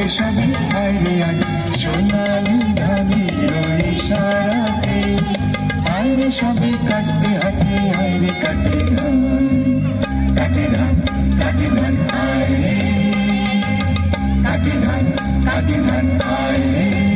রে সবে আয় রে আয় সোনালি ধানের ইশারাতে আয় রে সবে কাটতে হাতে আয় রে কাটে ধান কাটে ধান কাটে ধান আয় রে কাটে ধান আয় রে